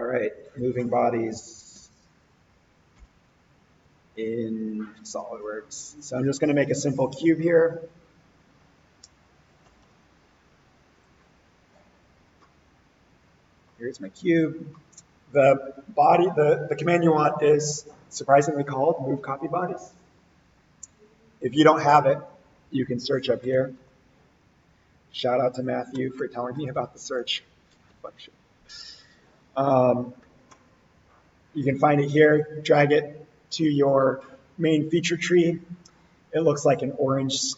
right, moving bodies in SolidWorks. So I'm just going to make a simple cube here. Here's my cube. The body, the command you want is surprisingly called move copy bodies. If you don't have it, you can search up here. Shout out to Matthew for telling me about the search function. You can find it here, drag it to your main feature tree. It looks like an orange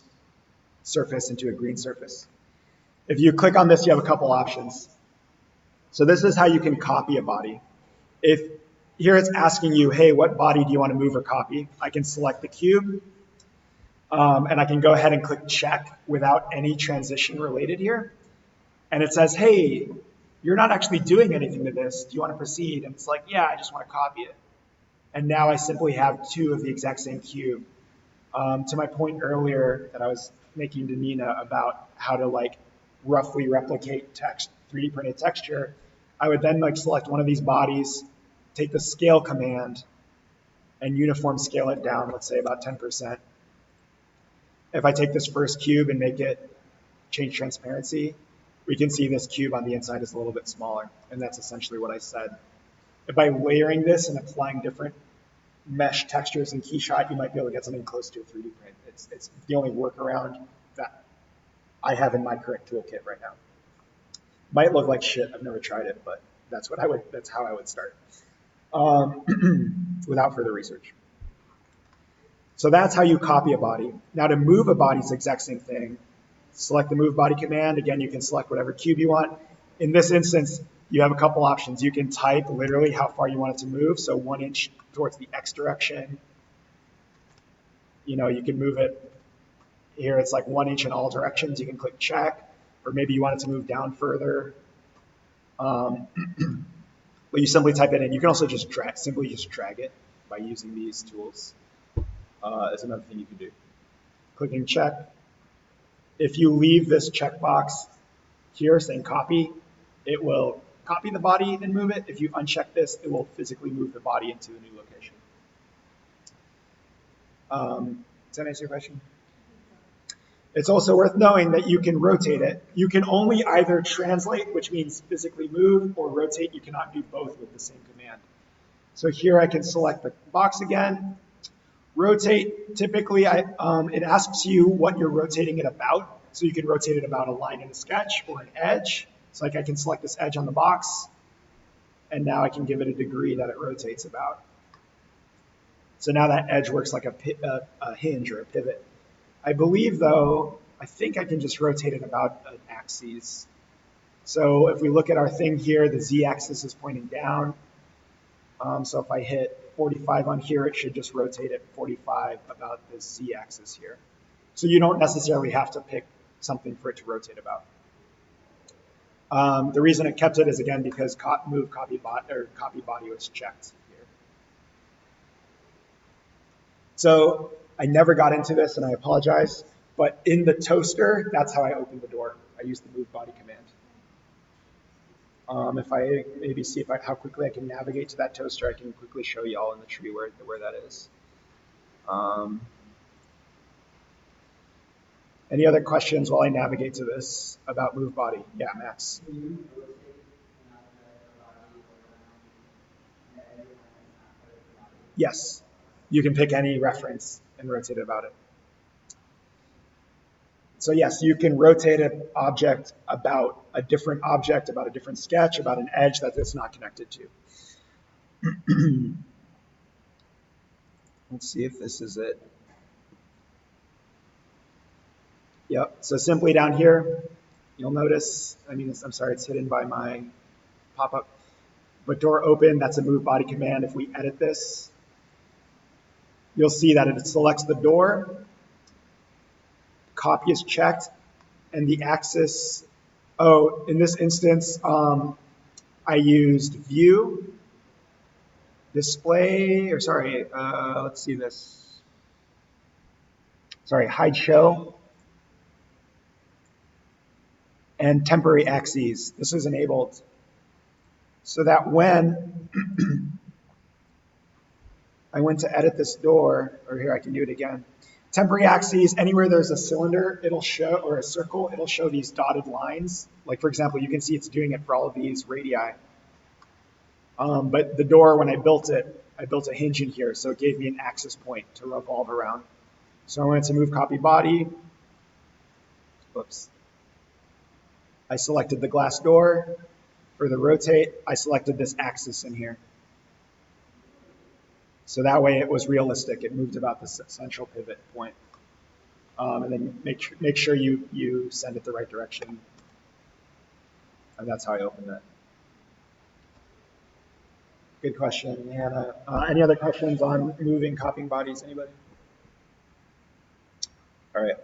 surface into a green surface. If you click on this, you have a couple options. So this is how you can copy a body. If here it's asking you, hey, what body do you want to move or copy? I can select the cube, and I can go ahead and click check without any transition related here. And it says, hey, you're not actually doing anything to this. Do you want to proceed? And it's like, yeah, I just want to copy it. And now I simply have two of the exact same cube. To my point earlier that I was making to Nina about how to like roughly replicate text, 3D printed texture, I would then like select one of these bodies, take the scale command, and uniform scale it down, let's say about 10%. If I take this first cube and make it change transparency, we can see this cube on the inside is a little bit smaller, and that's essentially what I said. By layering this and applying different mesh textures in KeyShot, you might be able to get something close to a 3D print. It's the only workaround that I have in my current toolkit right now. Might look like shit. I've never tried it, but that's how I would start without further research. So that's how you copy a body. Now to move a body is the exact same thing. Select the move body command. Again, you can select whatever cube you want. In this instance, you have a couple options. You can type literally how far you want it to move. So 1 inch towards the X direction. You know, you can move it here. It's like 1 inch in all directions. You can click check, or maybe you want it to move down further. But you simply type it in. You can also just simply drag it by using these tools. Is another thing you can do. Clicking check. If you leave this checkbox here saying copy, it will copy the body and move it. If you uncheck this, it will physically move the body into a new location. Does that answer your question? It's also worth knowing that you can rotate it. You can only either translate, which means physically move, or rotate. You cannot do both with the same command. So here I can select the box again. Rotate, typically it asks you what you're rotating it about. So you can rotate it about a line in a sketch or an edge. So like I can select this edge on the box, and now I can give it a degree that it rotates about. So now that edge works like a hinge or a pivot. I believe though, I think I can just rotate it about an axis. So if we look at our thing here, the z-axis is pointing down. So if I hit 45 on here, it should just rotate at 45 about this z-axis here. So you don't necessarily have to pick something for it to rotate about. The reason it kept it is again because move copy body was checked here. So I never got into this, and I apologize. But in the toaster, that's how I opened the door. I used the move body command. If I maybe see how quickly I can navigate to that toaster, I can quickly show you all in the tree where that is. Any other questions while I navigate to this about move body? Yeah, Max. Yes, you can pick any reference and rotate it about it. So yes, you can rotate an object about a different sketch, about an edge that it's not connected to. Let's see if this is it. Yep, so simply down here, you'll notice, I'm sorry, it's hidden by my pop-up, but door open, that's a move body command. If we edit this, you'll see that it selects the door, copy is checked, and the axis, in this instance, I used view, display, let's see this. Sorry, hide show, and temporary axes. This was enabled. so that when I went to edit this door, or here I can do it again. Temporary axes, anywhere there's a cylinder, it'll show, or a circle, it'll show these dotted lines. Like for example, you can see it's doing it for all of these radii. But the door, when I built a hinge in here, so it gave me an axis point to revolve around. So I wanted to move copy body. Oops. I selected the glass door. For the rotate, I selected this axis in here. So that way it was realistic. It moved about the central pivot point. And then make sure you send it the right direction. And that's how I opened it. Good question, Hannah. Any other questions on moving, copying bodies? Anybody? All right.